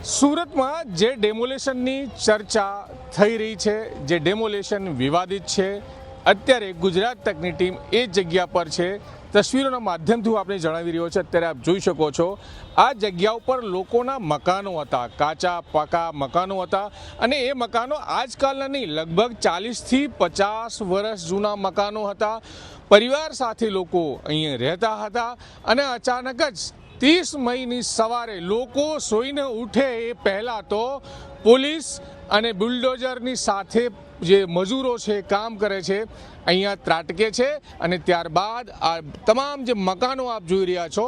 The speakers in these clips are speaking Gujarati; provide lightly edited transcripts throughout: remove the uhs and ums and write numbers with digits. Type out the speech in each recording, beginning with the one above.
સુરતમાં જે ડેમોલેશનની ચર્ચા થઈ રહી છે, જે ડેમોલેશન વિવાદિત છે, અત્યારે ગુજરાત તકની ટીમ એ જગ્યા પર છે। તસવીરોના માધ્યમથી હું આપણે જણાવી રહ્યો છું। અત્યારે આપ જોઈ શકો છો આ જગ્યા ઉપર લોકોના મકાનો હતા, કાચા પાકા મકાનો હતા અને એ મકાનો આજકાલના નહીં, લગભગ 40થી 50 વર્ષ જૂના મકાનો હતા। પરિવાર સાથે લોકો અહીંયા રહેતા હતા અને અચાનક જ 30 મઈની સવારે લોકો સોઈને ઉઠે એ પહેલાં તો પોલીસ અને બુલડોઝરની સાથે જે મજૂરો છે, કામ કરે છે, અહીંયા ત્રાટકે છે અને ત્યારબાદ આ તમામ જે મકાનો આપ જોઈ રહ્યા છો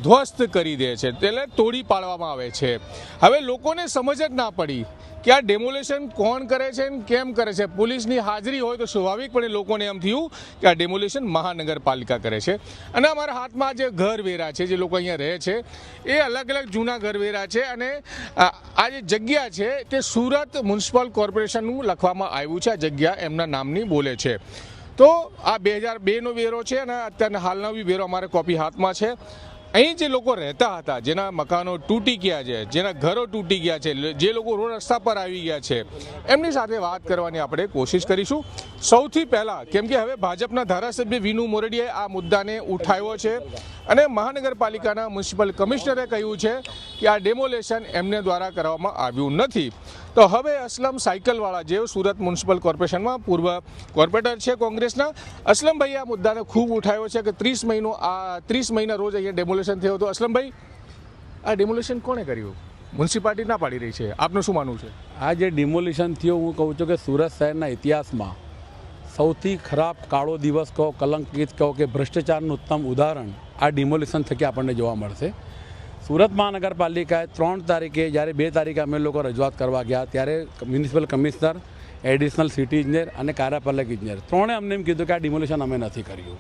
ધ્વસ્ત કરી દે છે, એટલે તોડી પાડવામાં આવે છે। હવે લોકોને સમજ જ ના પડી કે આ ડેમોલેશન કોણ કરે છે અને કેમ કરે છે। પોલીસની હાજરી હોય તો સ્વાભાવિકપણે લોકોને એમ થયું કે આ ડેમોલેશન મહાનગરપાલિકા કરે છે। અને અમારા હાથમાં જે ઘરવેરા છે, જે લોકો અહીંયા રહે છે, એ અલગ અલગ જૂના ઘરવેરા છે અને આ જે જગ્યા છે તે સુરત મ્યુનિસિપલ કોર્પોરેશનનું લખવામાં આવ્યું છે। આ જગ્યા એમના નામની બોલે છે। તો આ 2002નો વેરો છે અને અત્યારના હાલનો બી વેરો અમારે કોપી હાથમાં છે। અહીં જે લોકો રહેતા હતા, જેના મકાનો તૂટી ગયા છે, જેના ઘરો તૂટી ગયા છે, જે લોકો રોડ રસ્તા પર આવી ગયા છે, એમની સાથે વાત કરવાની આપણે કોશિશ કરીશું। સૌથી પહેલાં, કેમ કે હવે ભાજપના ધારાસભ્ય વિનુ મોરડીયાએ આ મુદ્દાને ઉઠાવ્યો છે અને મહાનગરપાલિકાના મ્યુનિસિપલ કમિશનરે કહ્યું છે કે આ ડેમોલેશન એમને દ્વારા કરવામાં આવ્યું નથી। તો હવે અસલમ સાયકલવાળા, જે સુરત મ્યુનિસિપલ કોર્પોરેશનમાં પૂર્વ કોર્પોરેટર છે કોંગ્રેસના, અસલમભાઈ આ મુદ્દાને ખૂબ ઉઠાવ્યો છે કે 30 મઈના રોજ અહીંયા ડેમોલેશન થયો હતો। અસલમભાઈ, આ ડેમોલેશન કોણે કર્યું? મ્યુનિસિપાલિટી ના પાડી રહી છે, આપનું શું માનવું છે? આ જે ડિમોલિશન થયો, હું કહું છું કે સુરત શહેરના ઇતિહાસમાં સૌથી ખરાબ કાળો દિવસ કહો, કલંકિત કહો કે ભ્રષ્ટાચારનું ઉત્તમ ઉદાહરણ આ ડિમોલિશન થકી આપણને જોવા મળશે। સુરત મહાનગરપાલિકાએ 3 તારીખે, જ્યારે 2 તારીખે અમે લોકો રજૂઆત કરવા ગયા, ત્યારે મ્યુનિસિપલ કમિશનર, એડિશનલ સિટી ઇજનેર અને કાર્યપાલક ઇજનેર ત્રણે અમને એમ કીધું કે આ ડિમોલિશન અમે નથી કર્યું।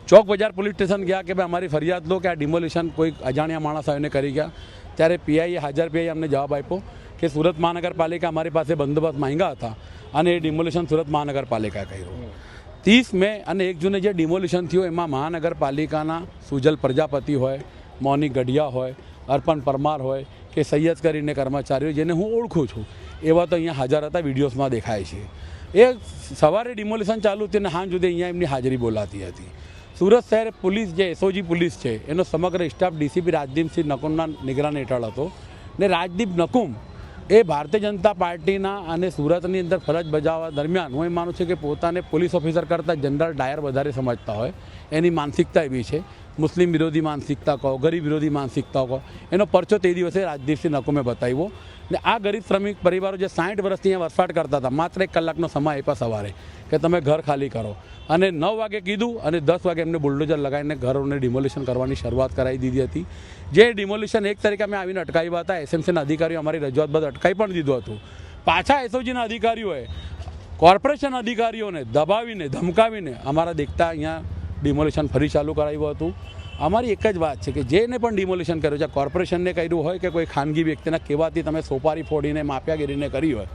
ચોક બજાર પોલીસ સ્ટેશન ગયા કે ભાઈ અમારી ફરિયાદ લો કે આ ડિમોલિશન કોઈ અજાણ્યા માણસ આવીને કરી ગયા, ત્યારે પીઆઈએ હાજર પીઆઈએ અમને જવાબ આપ્યો કે સુરત મહાનગરપાલિકા અમારી પાસે બંદોબસ્ત માંગ્યા હતા અને એ ડિમોલિશન સુરત મહાનગરપાલિકાએ કર્યું। 30 મે અને 1 જૂને જે ડિમોલિશન થયું એમાં મહાનગરપાલિકાના સુજલ પ્રજાપતિ હોય, મૌનિક ગઢિયા હોય, અર્પણ પરમાર હોય કે સૈયદ કરીને કર્મચારીઓ, જેને હું ઓળખું છું, એવા તો અહીંયા હાજર હતા, વિડીયોઝમાં દેખાય છે। એ સવારે ડિમોલિશન ચાલુ હતી અને સાંજ સુધી અહીંયા એમની હાજરી બોલાતી હતી। સુરત શહેર પોલીસ, જે એસઓજી પોલીસ છે, એનો સમગ્ર સ્ટાફ ડીસીપી રાજદીપસિંહ નકુમના નિગરાની હેઠળ હતો ને રાજદીપ નકુમ એ ભારતીય જનતા પાર્ટીના અને સુરતની અંદર ફરજ બજાવવા દરમિયાન હું એ માનું છું કે પોતાને પોલીસ ઓફિસર કરતાં જનરલ ડાયર વધારે સમજતા હોય, એની માનસિકતા એવી છે। મુસ્લિમ વિરોધી માનસિકતા કહો, ગરીબ વિરોધી માનસિકતા કહો, એનો પરચો તે દિવસે રાજદીપસિંહ નકુમે બતાવ્યો ને આ ગરીબ શ્રમિક પરિવારો જે 60 વર્ષથી અહીંયા વસવાટ કરતા હતા, માત્ર 1 કલાકનો સમય આપ્યા સવારે કે તમે ઘર ખાલી કરો, અને 9 વાગે કીધું અને 10 વાગે એમને બુલડોઝર લગાવીને ઘરોને ડિમોલિશન કરવાની શરૂઆત કરાવી દીધી હતી। જે ડિમોલિશન 1 તારીખે અમે આવીને અટકાવ્યા હતા, એસએમસીના અધિકારીઓ અમારી રજૂઆત બાદ અટકાવી પણ દીધું હતું। પાછા એસઓજીના અધિકારીઓએ કોર્પોરેશન અધિકારીઓને દબાવીને, ધમકાવીને અમારા દેખતા અહીંયા ડિમોલિશન ફરી ચાલુ કરાવ્યું હતું। અમારી એક જ વાત છે કે જેને પણ ડિમોલિશન કર્યું છે, કોર્પોરેશનને કર્યું હોય કે કોઈ ખાનગી વ્યક્તિના કહેવાથી તમે સોપારી ફોડીને, માફિયાગીરીને કરી હોય,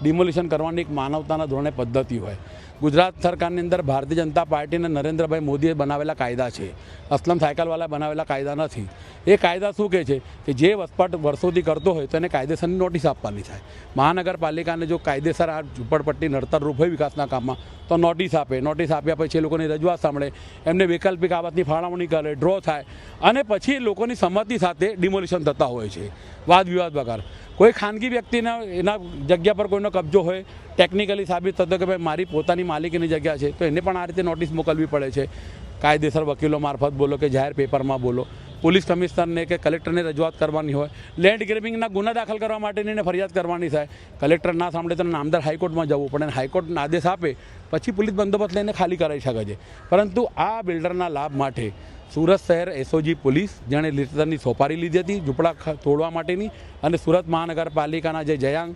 ડિમોલિશન કરવાની એક માનવતાના ધોરણે પદ્ધતિ હોય। ગુજરાત સરકારની અંદર ભારતીય જનતા પાર્ટીને નરેન્દ્રભાઈ મોદીએ બનાવેલા કાયદા છે, અસલમ સાયકલવાળા બનાવેલા કાયદા નથી। એ કાયદા શું કહે છે કે જે વસવાટ વર્ષોથી કરતો હોય તો એને કાયદેસરની નોટિસ આપવાની થાય। મહાનગરપાલિકાને જો કાયદેસર આ ઝૂંપડપટ્ટી નડતરરૂપ હોય વિકાસના કામમાં તો નોટિસ આપે, નોટિસ આપ્યા પછી એ લોકોની રજૂઆત સાંભળે, એમને વૈકલ્પિક આવાસની ફાળવણી કરે, ડ્રો થાય અને પછી લોકોની સંમતિ સાથે ડિમોલિશન થતા હોય છે, વાદ વિવાદ વગર। કોઈ ખાનગી વ્યક્તિના એના જગ્યા પર કોઈનો કબજો હોય, ટેકનિકલી સાબિત થતો કે ભાઈ મારી પોતાની માલિકીની જગ્યા છે, તો એને પણ આ રીતે નોટિસ મોકલવી પડે છે। કાયદેસર વકીલો મારફત બોલો કે જાહેર પેપરમાં બોલો, પોલીસ કમિશનરને કે કલેક્ટરને રજૂઆત કરવાની હોય, લેન્ડ ગ્રેબિંગના ગુના દાખલ કરવા માટેની ફરિયાદ કરવાની થાય, કલેક્ટર ના સાંભળે તો નામદાર હાઈકોર્ટમાં જવું પડે, હાઈકોર્ટના આદેશ આપે પછી પોલીસ બંદોબસ્ત લઈને ખાલી કરાવી શકે છે। પરંતુ આ બિલ્ડરના લાભ માટે સુરત શહેર એસઓજી પોલીસ, જેણે લીટરની સોપારી લીધી હતી ઝૂંપડા તોડવા માટેની, અને સુરત મહાનગરપાલિકાના જે જયાંગ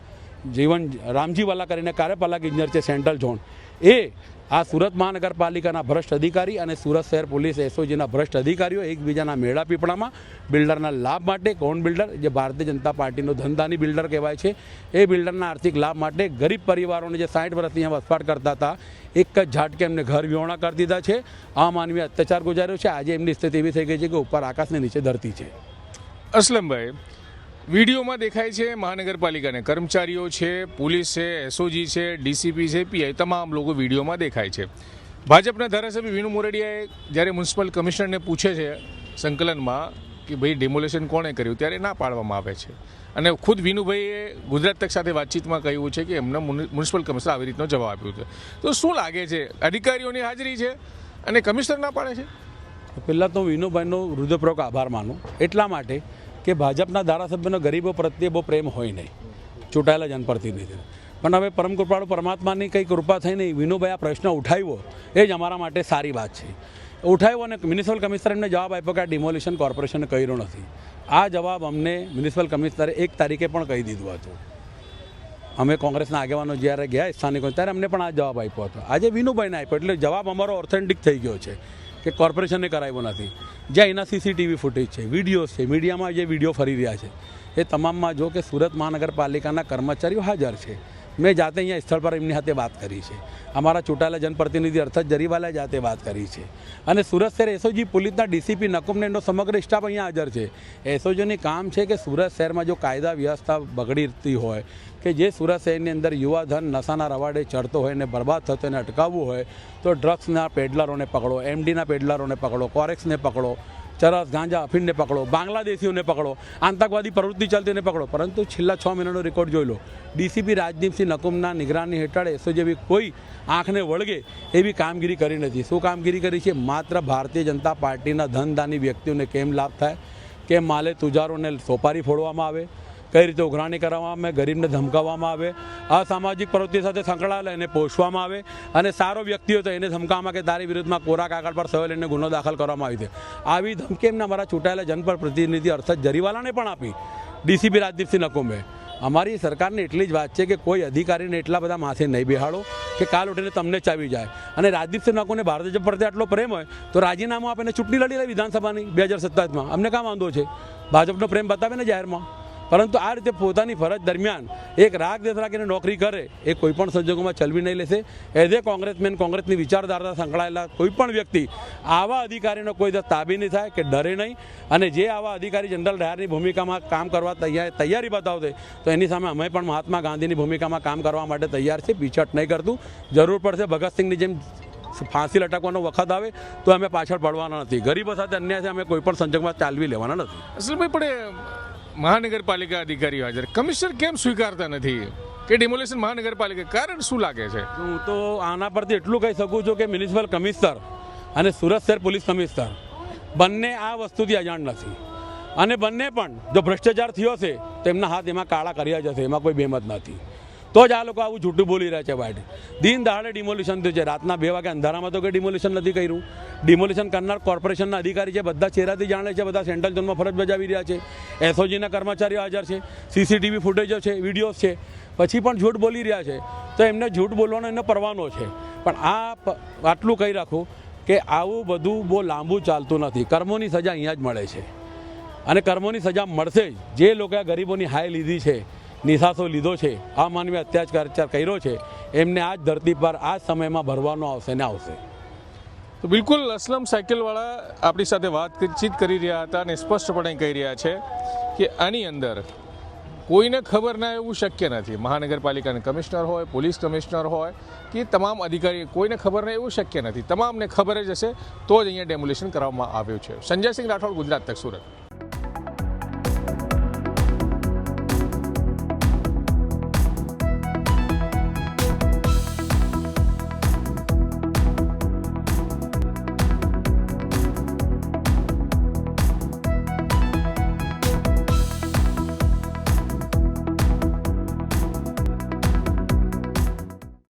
જીવન રામજીવાલા કરીને કાર્યપાલક ઇજનેર છે સેન્ટ્રલ ઝોન, એ આ સુરત મહાનગરપાલિકાના ભ્રષ્ટ અધિકારી અને સુરત શહેર પોલીસ એસઓજીના ભ્રષ્ટ અધિકારીઓ એકબીજાના મેળા પીપળામાં બિલ્ડરના લાભ માટે, કોણ બિલ્ડર, જે ભારતીય જનતા પાર્ટીનો ધંધાની બિલ્ડર કહેવાય છે, એ બિલ્ડરના આર્થિક લાભ માટે ગરીબ પરિવારોને જે 60 વર્ષથી અહીંયા વસવાટ કરતા હતા, એક જ ઝાટકે એમને ઘર વિહોણા કરી દીધા છે, અમાનવીય અત્યાચાર ગુજાર્યો છે। આજે એમની સ્થિતિ એવી થઈ ગઈ છે કે ઉપર આકાશને નીચે ધરતી છે। અસલમભાઈ, વિડીયોમાં દેખાય છે મહાનગરપાલિકાના કર્મચારીઓ છે, પોલીસ છે, એસઓજી છે, ડીસીપી છે, પીઆઈ તમામ લોકો વિડીયોમાં દેખાય છે. ભાજપના ધારાસભ્ય વિનુ મોરડિયાએ જ્યારે મ્યુનિસિપલ કમિશનરને પૂછે છે સંકલનમાં કે ભાઈ ડેમોલેશન કોણે કર્યું, ત્યારે ના પાડવામાં આવે છે. અને ખુદ વિનુભાઈએ ગુજરાત તક સાથે વાતચીતમાં કહ્યું છે કે એમને મ્યુનિસિપલ કમિશનર આવી રીતનો જવાબ આપ્યો છે. તો શું લાગે છે, અધિકારીઓની હાજરી છે અને કમિશનર ના પાડે છે? પહેલાં તો વિનુભાઈનો હૃદયપૂર્વક આભાર માનું એટલા માટે કે ભાજપના ધારાસભ્યનો ગરીબો પ્રત્યે બહુ પ્રેમ હોય નહીં, ચૂંટાયેલા જનપ્રતિનિધિ. પણ હવે પરમ કૃપાળુ પરમાત્માની કંઈ કૃપા થઈ નહીં, વિનુભાઈ આ પ્રશ્ન ઉઠાવ્યો એ જ અમારા માટે સારી વાત છે. ઉઠાવ્યો અને મ્યુનિસિપલ કમિશનર એમને જવાબ આપ્યો કે આ ડિમોલિશન કોર્પોરેશને કર્યું નથી. આ જવાબ અમને મ્યુનિસિપલ કમિશનરે 1 તારીખે પણ કહી દીધું હતું. અમે કોંગ્રેસના આગેવાનો જ્યારે ગયા સ્થાનિકો ત્યારે અમને પણ આ જવાબ આપ્યો હતો. આજે વિનુભાઈને આપ્યો એટલે જવાબ અમારો ઓથેન્ટિક થઈ ગયો છે કે કોર્પોરેશને કરાવ્યો નથી. જ્યાં એના સીસીટીવી ફૂટેજ છે, વિડીયોઝ છે, મીડિયામાં જે વિડીયો ફરી રહ્યા છે એ તમામમાં જો કે સુરત મહાનગરપાલિકાના કર્મચારીઓ હાજર છે. મેં જાતે અહીંયા સ્થળ પર એમની સાથે વાત કરી છે. અમારા ચૂંટાયેલા જનપ્રતિનિધિ અર્થાત જરીવાલાએ જાતે વાત કરી છે. અને સુરત શહેર એસઓજી પોલીસના ડીસીપી નકુમનેનો સમગ્ર સ્ટાફ અહીંયા હાજર છે. એસઓજીની કામ છે કે સુરત શહેરમાં જો કાયદા વ્યવસ્થા બગડીતી હોય કે જે સુરત શહેરની અંદર યુવાધન નશાના રવાડે ચડતો હોય અને બરબાદ થતો એને અટકાવવું હોય તો ડ્રગ્સના પેડલરોને પકડો, એમડીના પેડલરોને પકડો, કોરેક્સને પકડો, ચરસ, ગાંજા, અફીણને પકડો, બાંગ્લાદેશીઓને પકડો, આતંકવાદી પ્રવૃત્તિ ચાલતીને પકડો. પરંતુ છેલ્લા 6 મહિનાનો રેકોર્ડ જોઈ લો. ડીસીપી રાજદીપસિંહ નકુમના નિગરાની હેઠળ એસો જેવી કોઈ આંખને વળગે એવી કામગીરી કરી નથી. શું કામગીરી કરી છે? માત્ર ભારતીય જનતા પાર્ટીના ધનદાની વ્યક્તિઓને કેમ લાભ થાય, કેમ માલે તુજારોને સોપારી ફોડવામાં આવે, કઈ રીતે ઉઘરાણી કરવામાં આવે, ગરીબને ધમકાવવામાં આવે, અસામાજિક પ્રવૃત્તિ સાથે સંકળાયેલા એને પોષવામાં આવે, અને સારો વ્યક્તિ હોય તો એને ધમકાવવામાં કે તારી વિરુદ્ધમાં કોરા કાગળ પર સહી લઈને ગુનો દાખલ કરવામાં આવી છે. આવી ધમકી એમને અમારા ચૂંટાયેલા જનપ્રતિનિધિ અર્થાત જરીવાલાને પણ આપી ડીસીપી રાજદીપસિંહ નકુમે. અમારી સરકારને એટલી જ વાત છે કે કોઈ અધિકારીને એટલા બધા માથે નહીં બેહાડો કે કાલ ઉઠીને તમને ચાવી જાય. અને રાજદીપસિંહ નકુને ભારતીય જનતા પ્રત્યે આટલો પ્રેમ હોય તો રાજીનામું આપીને ચૂંટણી લડી લે વિધાનસભાની 2027માં. અમને કામ વાંધો છે? ભાજપનો પ્રેમ બતાવે ને જાહેરમાં. પરંતુ આ રીતે પોતાની ફરજ દરમિયાન એક રાગ દેશ રાખીને નોકરી કરે એ કોઈપણ સંજોગોમાં ચલવી નહીં લેશે. એઝ એ કોંગ્રેસમેન, કોંગ્રેસની વિચારધારા સંકળાયેલા કોઈપણ વ્યક્તિ આવા અધિકારીનો કોઈ દિવસ તાબી નહીં થાય કે ડરે નહીં. અને જે આવા અધિકારી જનરલ ડાયરની ભૂમિકામાં કામ કરવા તૈયારી બતાવશે તો એની સામે અમે પણ મહાત્મા ગાંધીની ભૂમિકામાં કામ કરવા માટે તૈયાર છે. પીછટ નહીં કરતું. જરૂર પડશે ભગતસિંહની જેમ ફાંસી લટકવાનો વખત આવે તો અમે પાછળ પડવાના નથી. ગરીબો સાથે અન્યાય છે અમે કોઈપણ સંજોગમાં ચાલવી લેવાના નથી. અસલભાઈ પણ મહાનગરપાલિકા અધિકારીઓ હાજર, કમિશનર કેમ સ્વીકારતા નથી કે ડિમોલેશન મહાનગરપાલિકા? કારણ શું લાગે છે? હું તો આના પરથી એટલું કહી શકું છું કે મ્યુનિસિપલ કમિશનર અને સુરત શહેર પોલીસ કમિશનર બંને આ વસ્તુથી અજાણ નથી. અને બંને પણ જો ભ્રષ્ટાચાર થયો છે તો એમના હાથ એમાં કાળા કર્યા જશે, એમાં કોઈ બેમત નથી. તો જ આ લોકો આવું જૂઠું બોલી રહ્યા છે. વાઇટ દિન દહાડે ડિમોલિશન થયું છે. રાતના 2 વાગે અંધારામાં તો કંઈ ડિમોલિશન નથી કર્યું. ડિમોલિશન કરનાર કોર્પોરેશનના અધિકારી છે, બધા ચહેરાથી જાણે છે, બધા સેન્ટ્રલ ઝોનમાં ફરજ બજાવી રહ્યા છે. એસઓજીના કર્મચારીઓ હાજર છે, સીસીટીવી ફૂટેજો છે, વિડીયોઝ છે, પછી પણ જૂઠ બોલી રહ્યા છે. તો એમને જૂઠ બોલવાનો એનો પરવાનો છે. પણ આટલું કહી રાખું કે આવું બધું બહુ લાંબુ ચાલતું નથી. કર્મોની સજા અહીંયા જ મળે છે અને કર્મોની સજા મળશે જ. જે લોકોએ ગરીબોની હાય લીધી છે, નિશાસો લીધો છે, અમાનવીય અત્યાચાર કર્યો છે, એમને આ જ ધરતી પર આ જ સમયમાં ભરવાનો આવશે ને આવશે. તો બિલકુલ અસલમ સાયકલવાળા આપણી સાથે વાતચીત કરી રહ્યા હતા અને સ્પષ્ટપણે કહી રહ્યા છે કે આની અંદર કોઈને ખબર ના એવું શક્ય નથી. મહાનગરપાલિકાના કમિશનર હોય, પોલીસ કમિશનર હોય કે તમામ અધિકારી, કોઈને ખબર ના એવું શક્ય નથી. તમામને ખબર જ હશે તો જ અહીંયા ડેમોલેશન કરવામાં આવ્યું છે. સંજય સિંહ રાઠોડ, ગુજરાત તક, સુરત.